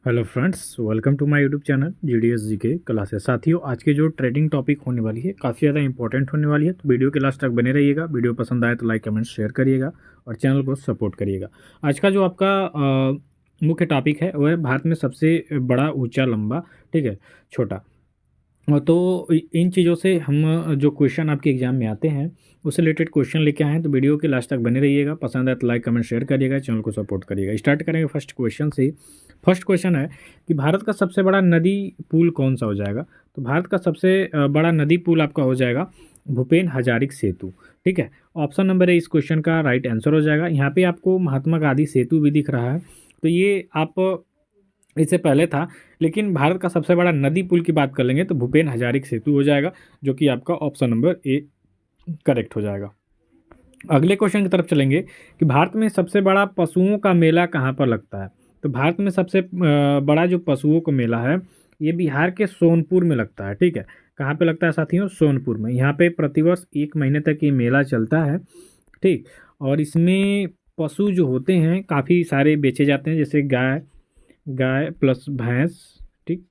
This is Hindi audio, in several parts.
Hello friends, welcome to my YouTube channel GDS G K classes. साथियों, आज के जो ट्रेडिंग टॉपिक होने वाली है काफ़ी ज़्यादा इंपॉर्टेंट होने वाली है, तो वीडियो के लास्ट तक बने रहिएगा। वीडियो पसंद आए तो लाइक कमेंट शेयर करिएगा और चैनल को सपोर्ट करिएगा। आज का जो आपका मुख्य टॉपिक है वह है भारत में सबसे बड़ा, ऊंचा, लंबा, ठीक है, छोटा। तो इन चीज़ों से हम जो क्वेश्चन आपके एग्जाम में आते हैं उससे रिलेटेड क्वेश्चन लेके आए हैं, तो वीडियो के लास्ट तक बने रहिएगा। पसंद आए तो लाइक कमेंट शेयर करिएगा, चैनल को सपोर्ट करिएगा। स्टार्ट करेंगे फर्स्ट क्वेश्चन से। फर्स्ट क्वेश्चन है कि भारत का सबसे बड़ा नदी पुल कौन सा हो जाएगा। तो भारत का सबसे बड़ा नदी पुल आपका हो जाएगा भूपेन हजारिक सेतु, ठीक है। ऑप्शन नंबर ए इस क्वेश्चन का राइट आंसर हो जाएगा। यहाँ पे आपको महात्मा गांधी सेतु भी दिख रहा है, तो ये आप इससे पहले था, लेकिन भारत का सबसे बड़ा नदी पुल की बात कर लेंगे तो भूपेन हजारिक सेतु हो जाएगा, जो कि आपका ऑप्शन नंबर ए करेक्ट हो जाएगा। अगले क्वेश्चन की तरफ चलेंगे कि भारत में सबसे बड़ा पशुओं का मेला कहाँ पर लगता है। तो भारत में सबसे बड़ा जो पशुओं का मेला है ये बिहार के सोनपुर में लगता है, ठीक है। कहाँ पे लगता है साथियों? सोनपुर में। यहाँ पे प्रतिवर्ष 1 महीने तक ये मेला चलता है, ठीक। और इसमें पशु जो होते हैं काफ़ी सारे बेचे जाते हैं, जैसे गाय गाय प्लस भैंस, ठीक,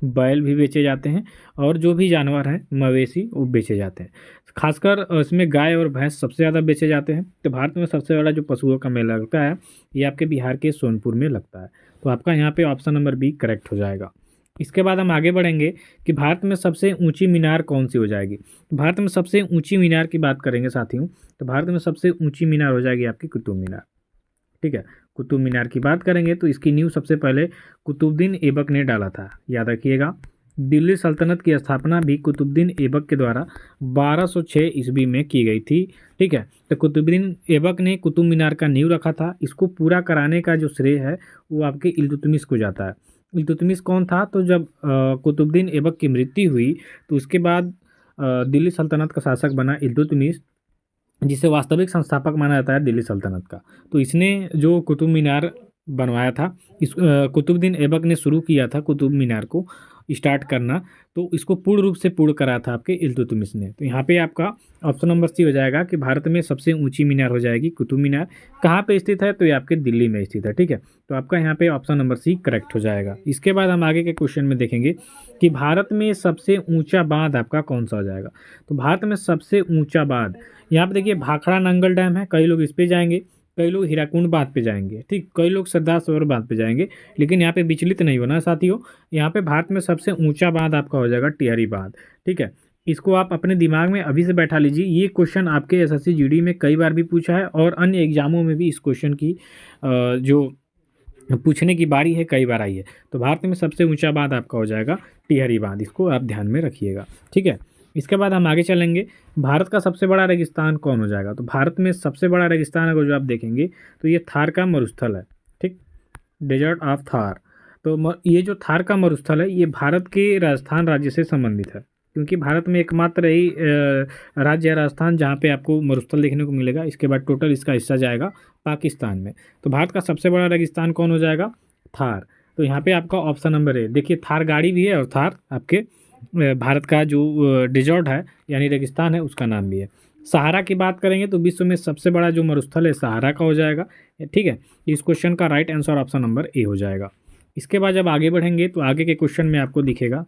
बैल भी बेचे जाते हैं, और जो भी जानवर हैं मवेशी वो बेचे जाते हैं। खासकर इसमें गाय और भैंस सबसे ज़्यादा बेचे जाते हैं। तो भारत में सबसे बड़ा जो पशुओं का मेला लगता है ये आपके बिहार के सोनपुर में लगता है। तो आपका यहाँ पे ऑप्शन नंबर बी करेक्ट हो जाएगा। इसके बाद हम आगे बढ़ेंगे कि भारत में सबसे ऊंची मीनार कौन सी हो जाएगी। तो भारत में सबसे ऊंची मीनार की बात करेंगे साथियों, तो भारत में सबसे ऊंची मीनार हो जाएगी आपकी कुतुब मीनार, ठीक है। कुतुब मीनार की बात करेंगे तो इसकी नींव सबसे पहले कुतुबुद्दीन ऐबक ने डाला था, याद रखिएगा। दिल्ली सल्तनत की स्थापना भी कुतुबुद्दीन ऐबक के द्वारा 1206 ईस्वी में की गई थी, ठीक है। तो कुतुबुद्दीन ऐबक ने कुतुब मीनार का नींव रखा था। इसको पूरा कराने का जो श्रेय है वो आपके इल्तुतमिश को जाता है। इल्तुतमिश कौन था? तो जब कुतुबुद्दीन ऐबक की मृत्यु हुई तो उसके बाद दिल्ली सल्तनत का शासक बना इल्तुतमिश, जिसे वास्तविक संस्थापक माना जाता है दिल्ली सल्तनत का। तो इसने जो कुतुब मीनार बनवाया था, इस कुतुबुद्दीन ऐबक ने शुरू किया था कुतुब मीनार को स्टार्ट करना, तो इसको पूर्ण रूप से पूर्ण करा था आपके इल्तुतमिश ने। तो यहाँ पे आपका ऑप्शन नंबर सी हो जाएगा कि भारत में सबसे ऊंची मीनार हो जाएगी कुतुब मीनार। कहाँ पे स्थित है? तो ये आपके दिल्ली में स्थित है, ठीक है। तो आपका यहाँ पे ऑप्शन नंबर सी करेक्ट हो जाएगा। इसके बाद हम आगे के क्वेश्चन में देखेंगे कि भारत में सबसे ऊंचा बांध आपका कौन सा हो जाएगा। तो भारत में सबसे ऊंचा बांध, यहाँ पे देखिए भाखड़ा नंगल डैम है, कई लोग इस पे जाएंगे, कई लोग हीराकुंड बांध पे जाएंगे, ठीक, कई लोग सरदार सरोवर बांध पे जाएंगे। लेकिन यहाँ पे विचलित नहीं होना साथियों, यहाँ पे भारत में सबसे ऊंचा बांध आपका हो जाएगा टिहरी बांध, ठीक है। इसको आप अपने दिमाग में अभी से बैठा लीजिए। ये क्वेश्चन आपके एसएससी जीडी में कई बार भी पूछा है और अन्य एग्जामों में भी इस क्वेश्चन की जो पूछने की बारी है कई बार आई है। तो भारत में सबसे ऊंचा बांध आपका हो जाएगा टिहरी बांध, इसको आप ध्यान में रखिएगा, ठीक है। इसके बाद हम आगे चलेंगे, भारत का सबसे बड़ा रेगिस्तान कौन हो जाएगा। तो भारत में सबसे बड़ा रेगिस्तान अगर जो आप देखेंगे तो ये थार का मरुस्थल है, ठीक, डेजर्ट ऑफ थार। तो ये जो थार का मरुस्थल है ये भारत के राजस्थान राज्य से संबंधित है, क्योंकि भारत में एकमात्र यही राज्य है राजस्थान जहाँ पे आपको मरुस्थल देखने को मिलेगा। इसके बाद टोटल इसका हिस्सा जाएगा पाकिस्तान में। तो भारत का सबसे बड़ा रेगिस्तान कौन हो जाएगा? थार। तो यहाँ पे आपका ऑप्शन नंबर है, देखिए थार गाड़ी भी है और थार आपके भारत का जो डिजर्ट है यानी रेगिस्तान है उसका नाम भी है। सहारा की बात करेंगे तो विश्व में सबसे बड़ा जो मरुस्थल है सहारा का हो जाएगा, ठीक है। इस क्वेश्चन का right answer option number A हो जाएगा। इसके बाद जब आगे बढ़ेंगे तो आगे के क्वेश्चन में आपको दिखेगा,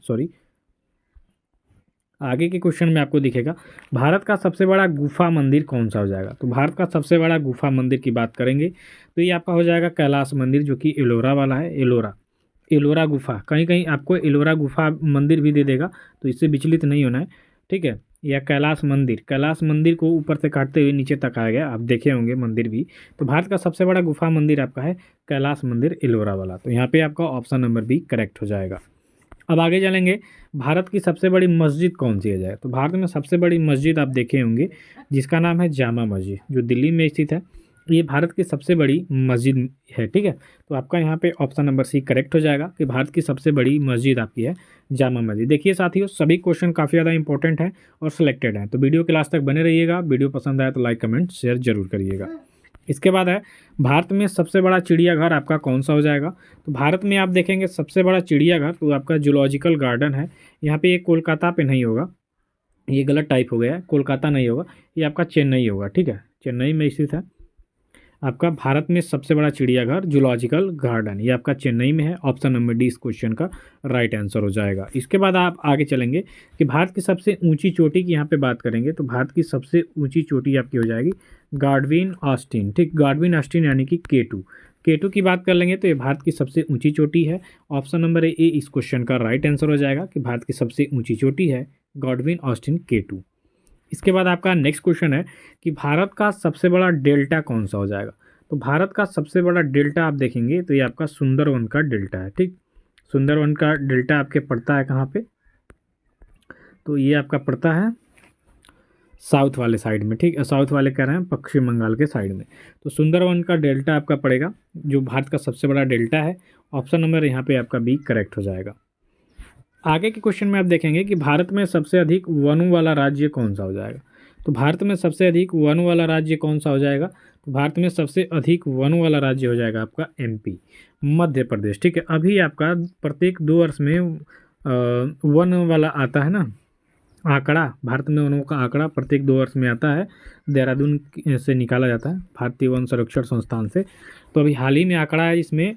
आगे के क्वेश्चन में आपको दिखेगा भारत का सबसे बड़ा गुफा मंदिर कौन सा हो जाएगा। तो भारत का सबसे बड़ा गुफा मंदिर की बात करेंगे तो ये आपका हो जाएगा कैलाश मंदिर, जो कि एलोरा वाला है। एलोरा गुफा, कहीं कहीं आपको एलोरा गुफा मंदिर भी दे देगा, तो इससे विचलित नहीं होना है, ठीक है। या कैलाश मंदिर को ऊपर से काटते हुए नीचे तक आ गया, आप देखे होंगे मंदिर भी। तो भारत का सबसे बड़ा गुफा मंदिर आपका है कैलाश मंदिर एलोरा वाला। तो यहाँ पे आपका ऑप्शन नंबर बी करेक्ट हो जाएगा। अब आगे चलेंगे, भारत की सबसे बड़ी मस्जिद कौन सी है जाए। तो भारत में सबसे बड़ी मस्जिद आप देखे होंगे जिसका नाम है जामा मस्जिद, जो दिल्ली में स्थित है। ये भारत की सबसे बड़ी मस्जिद है, ठीक है। तो आपका यहाँ पे ऑप्शन नंबर सी करेक्ट हो जाएगा कि भारत की सबसे बड़ी मस्जिद आपकी है जामा मस्जिद। देखिए साथियों, सभी क्वेश्चन काफ़ी ज़्यादा इंपॉर्टेंट हैं और सिलेक्टेड हैं, तो वीडियो के लास्ट तक बने रहिएगा। वीडियो पसंद आए तो लाइक कमेंट शेयर जरूर करिएगा। इसके बाद है भारत में सबसे बड़ा चिड़ियाघर आपका कौन सा हो जाएगा। तो भारत में आप देखेंगे सबसे बड़ा चिड़ियाघर तो आपका जूलॉजिकल गार्डन है। यहाँ पे ये कोलकाता पे नहीं होगा, ये गलत टाइप हो गया है, कोलकाता नहीं होगा, ये आपका चेन्नई होगा, ठीक है, चेन्नई में स्थित है। आपका भारत में सबसे बड़ा चिड़ियाघर जूलॉजिकल गार्डन, ये आपका चेन्नई में है। ऑप्शन नंबर डी इस क्वेश्चन का राइट आंसर हो जाएगा। इसके बाद आप आगे चलेंगे कि भारत की सबसे ऊंची चोटी की यहाँ पे बात करेंगे तो भारत की सबसे ऊंची चोटी आपकी हो जाएगी गार्डविन ऑस्टिन, ठीक, गार्डविन ऑस्टिन यानी कि K2 की बात कर लेंगे तो ये भारत की सबसे ऊंची चोटी है। ऑप्शन नंबर ए इस क्वेश्चन का राइट आंसर हो जाएगा कि भारत की सबसे ऊंची चोटी है गार्डविन ऑस्टिन K2। इसके बाद आपका नेक्स्ट क्वेश्चन है कि भारत का सबसे बड़ा डेल्टा कौन सा हो जाएगा। तो भारत का सबसे बड़ा डेल्टा आप देखेंगे तो ये आपका सुंदरवन का डेल्टा है, ठीक। सुंदरवन का डेल्टा आपके पड़ता है कहाँ पे, तो ये आपका पड़ता है साउथ वाले साइड में, ठीक, साउथ वाले कह रहे हैं पश्चिम बंगाल के साइड में। तो सुंदरवन का डेल्टा आपका पड़ेगा जो भारत का सबसे बड़ा डेल्टा है। ऑप्शन नंबर यहाँ पे आपका बी करेक्ट हो जाएगा। आगे के क्वेश्चन में आप देखेंगे कि भारत में सबसे अधिक वनों वाला राज्य कौन सा हो जाएगा। तो भारत में सबसे अधिक वनों वाला राज्य कौन सा हो जाएगा, तो भारत में सबसे अधिक वनों वाला राज्य हो जाएगा आपका MP, मध्य प्रदेश, ठीक है। अभी आपका प्रत्येक 2 वर्ष में वन वाला आता है ना आंकड़ा, भारत में वनों का आंकड़ा प्रत्येक 2 वर्ष में आता है, देहरादून से निकाला जाता है भारतीय वन संरक्षण संस्थान से। तो अभी हाल ही में आंकड़ा है इसमें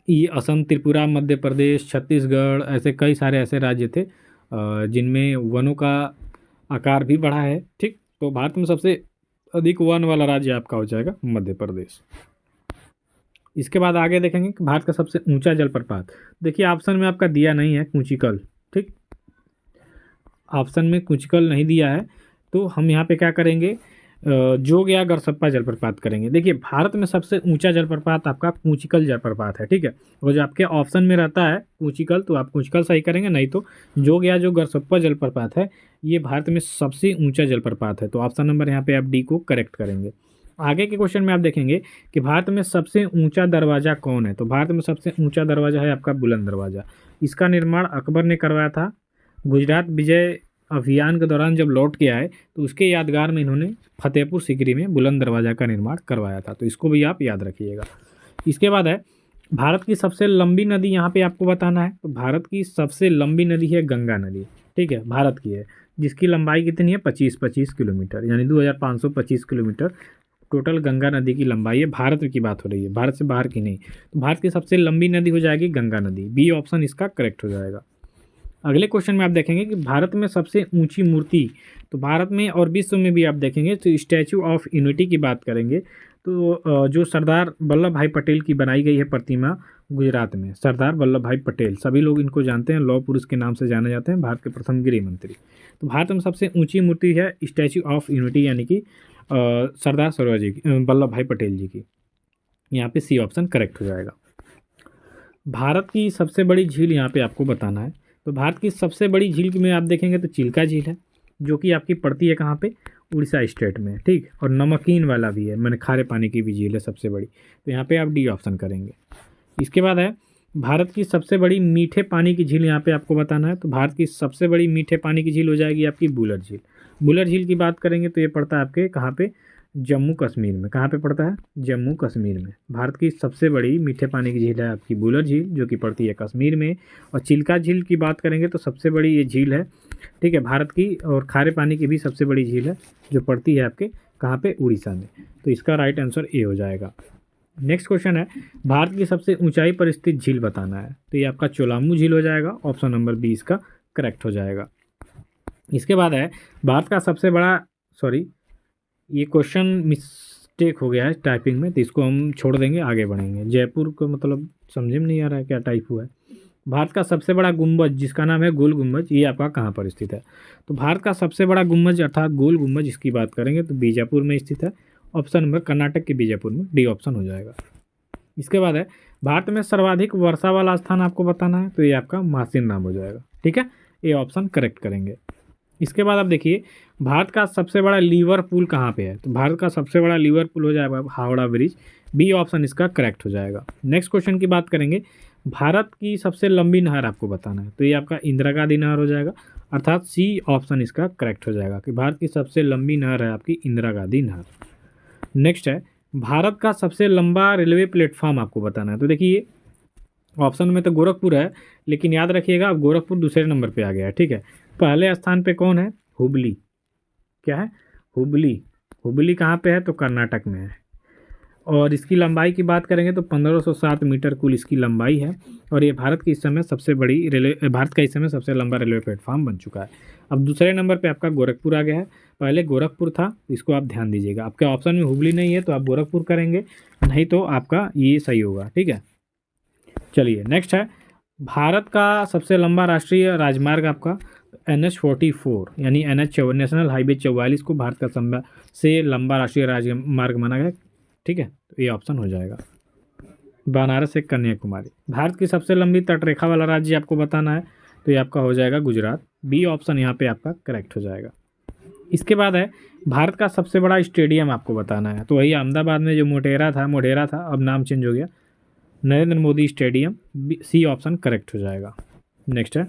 ये असम, त्रिपुरा, मध्य प्रदेश, छत्तीसगढ़, ऐसे कई सारे ऐसे राज्य थे जिनमें वनों का आकार भी बढ़ा है, ठीक। तो भारत में सबसे अधिक वन वाला राज्य आपका हो जाएगा मध्य प्रदेश। इसके बाद आगे देखेंगे कि भारत का सबसे ऊंचा जलप्रपात, देखिए ऑप्शन में आपका दिया नहीं है कुंचिकल, ठीक, ऑप्शन में कुंचिकल नहीं दिया है। तो हम यहाँ पे क्या करेंगे, जोग या गरसप्पा जलप्रपात करेंगे। देखिए भारत में सबसे ऊंचा जलप्रपात आपका कुंचिकल जलप्रपात है, ठीक है। और जो आपके ऑप्शन में रहता है कुंचिकल तो आप कुंचिकल सही करेंगे, नहीं तो जोग या जो गरसप्पा जलप्रपात है ये भारत में सबसे ऊंचा जलप्रपात है। तो ऑप्शन नंबर यहाँ पे आप डी को करेक्ट करेंगे। आगे के क्वेश्चन में आप देखेंगे कि भारत में सबसे ऊंचा दरवाज़ा कौन है। तो भारत में सबसे ऊंचा दरवाज़ा है आपका बुलंद दरवाज़ा। इसका निर्माण अकबर ने करवाया था। गुजरात विजय अभियान के दौरान जब लौट के आए तो उसके यादगार में इन्होंने फतेहपुर सीकरी में बुलंद दरवाज़ा का निर्माण करवाया था। तो इसको भी आप याद रखिएगा। इसके बाद है भारत की सबसे लंबी नदी, यहाँ पे आपको बताना है। तो भारत की सबसे लंबी नदी है गंगा नदी, ठीक है, भारत की है, जिसकी लंबाई कितनी है 25 किलोमीटर, यानी 2525 किलोमीटर टोटल गंगा नदी की लंबाई है। भारत की बात हो रही है, भारत से बाहर की नहीं। तो भारत की सबसे लंबी नदी हो जाएगी गंगा नदी, बी ऑप्शन इसका करेक्ट हो जाएगा। अगले क्वेश्चन में आप देखेंगे कि भारत में सबसे ऊंची मूर्ति, तो भारत में और विश्व में भी आप देखेंगे तो स्टैचू ऑफ यूनिटी की बात करेंगे तो जो सरदार वल्लभ भाई पटेल की बनाई गई है प्रतिमा गुजरात में, सरदार वल्लभ भाई पटेल, सभी लोग इनको जानते हैं, लौह पुरुष के नाम से जाने जाते हैं, भारत के प्रथम गृह मंत्री। तो भारत में सबसे ऊंची मूर्ति है स्टैचू ऑफ यूनिटी यानी कि सरदार सरोवर जी की, वल्लभ भाई पटेल जी की। यहाँ पे सी ऑप्शन करेक्ट हो जाएगा। भारत की सबसे बड़ी झील यहाँ पे आपको बताना है। तो भारत की सबसे बड़ी झील में आप देखेंगे तो चिल्का झील है, जो कि आपकी पड़ती है कहाँ पे, उड़ीसा स्टेट में, ठीक। और नमकीन वाला भी है, मैंने खारे पानी की भी झील है सबसे बड़ी, तो यहाँ पे आप डी ऑप्शन करेंगे। इसके बाद है भारत की सबसे बड़ी मीठे पानी की झील, यहाँ पे आपको बताना है। तो भारत की सबसे बड़ी मीठे पानी की झील हो जाएगी आपकी बुलर झील। बुलर झील की बात करेंगे तो ये पड़ता है आपके कहाँ पे, जम्मू कश्मीर में। कहाँ पे पड़ता है, जम्मू कश्मीर में। भारत की सबसे बड़ी मीठे पानी की झील है आपकी बुलर झील, जो कि पड़ती है कश्मीर में। और चिल्का झील की बात करेंगे तो सबसे बड़ी ये झील है, ठीक है, भारत की। और खारे पानी की भी सबसे बड़ी झील है जो पड़ती है आपके कहाँ पे, उड़ीसा में। तो इसका राइट आंसर ए हो जाएगा। नेक्स्ट क्वेश्चन है भारत की सबसे ऊंचाई पर स्थित झील बताना है। तो ये आपका चोलामू झील हो जाएगा, ऑप्शन नंबर बी इसका करेक्ट हो जाएगा। इसके बाद है भारत का सबसे बड़ा, सॉरी ये क्वेश्चन मिस्टेक हो गया है टाइपिंग में, तो इसको हम छोड़ देंगे, आगे बढ़ेंगे। जयपुर को मतलब समझ में नहीं आ रहा है क्या टाइप हुआ है। भारत का सबसे बड़ा गुंबज जिसका नाम है गोल गुंबज, ये आपका कहाँ पर स्थित है। तो भारत का सबसे बड़ा गुंबज अर्थात गोल गुंबज इसकी बात करेंगे तो बीजापुर में स्थित है, ऑप्शन नंबर कर्नाटक के बीजापुर में, डी ऑप्शन हो जाएगा। इसके बाद है भारत में सर्वाधिक वर्षा वाला स्थान आपको बताना है। तो ये आपका मासिन नाम हो जाएगा, ठीक है, ये ऑप्शन करेक्ट करेंगे। इसके बाद आप देखिए भारत का सबसे बड़ा लीवर पुल कहाँ पे है। तो भारत का सबसे बड़ा लीवर पुल हो जाएगा हावड़ा ब्रिज, बी ऑप्शन इसका करेक्ट हो जाएगा। नेक्स्ट क्वेश्चन की बात करेंगे भारत की सबसे लंबी नहर आपको बताना है। तो ये आपका इंदिरा गांधी नहर हो जाएगा, अर्थात सी ऑप्शन इसका करेक्ट हो जाएगा कि भारत की सबसे लंबी नहर है आपकी इंदिरा गांधी नहर। नेक्स्ट है भारत का सबसे लंबा रेलवे प्लेटफॉर्म आपको बताना है। तो देखिए ऑप्शन में तो गोरखपुर है, लेकिन याद रखिएगा अब गोरखपुर दूसरे नंबर पे आ गया है, ठीक है। पहले स्थान पे कौन है, हुबली, क्या है, हुबली, हुबली कहाँ पे है? तो कर्नाटक में है। और इसकी लंबाई की बात करेंगे तो 1507 मीटर कुल इसकी लंबाई है। और ये भारत का इस समय सबसे लंबा रेलवे प्लेटफॉर्म बन चुका है। अब दूसरे नंबर पे आपका गोरखपुर आ गया है। पहले गोरखपुर था, इसको आप ध्यान दीजिएगा। आपके ऑप्शन में हुबली नहीं है तो आप गोरखपुर करेंगे, नहीं तो आपका ये सही होगा। ठीक है, चलिए नेक्स्ट है, भारत का सबसे लंबा राष्ट्रीय राजमार्ग आपका NH-44 यानी नेशनल हाईवे 44 को भारत का सबसे लंबा राष्ट्रीय राजमार्ग माना गया। ठीक है, तो ये ऑप्शन हो जाएगा। बनारस से कन्याकुमारी। भारत की सबसे लंबी तटरेखा वाला राज्य आपको बताना है, तो ये आपका हो जाएगा गुजरात। बी ऑप्शन यहाँ पे आपका करेक्ट हो जाएगा। इसके बाद है, भारत का सबसे बड़ा स्टेडियम आपको बताना है, तो वही अहमदाबाद में जो मोढेरा था, अब नाम चेंज हो गया, Narendra Modi stadium. C option correct हो जाएगा। नेक्स्ट है,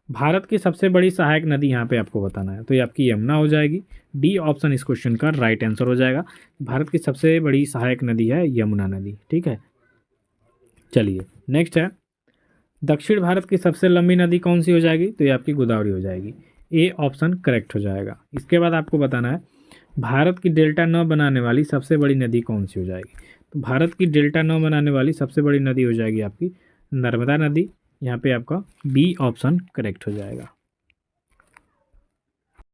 भारत की सबसे बड़ी सहायक नदी यहाँ पे आपको बताना है, तो ये आपकी यमुना हो जाएगी। डी ऑप्शन इस क्वेश्चन का राइट आंसर हो जाएगा। भारत की सबसे बड़ी सहायक नदी है यमुना नदी। ठीक है, चलिए नेक्स्ट है, दक्षिण भारत की सबसे लंबी नदी कौन सी हो जाएगी? तो ये आपकी गोदावरी हो जाएगी। ए ऑप्शन करेक्ट हो जाएगा। इसके बाद आपको बताना है, भारत की डेल्टा 9 बनाने वाली सबसे बड़ी नदी कौन सी हो जाएगी? तो भारत की डेल्टा 9 बनाने वाली सबसे बड़ी नदी हो जाएगी आपकी नर्मदा नदी। यहाँ पे आपका बी ऑप्शन करेक्ट हो जाएगा।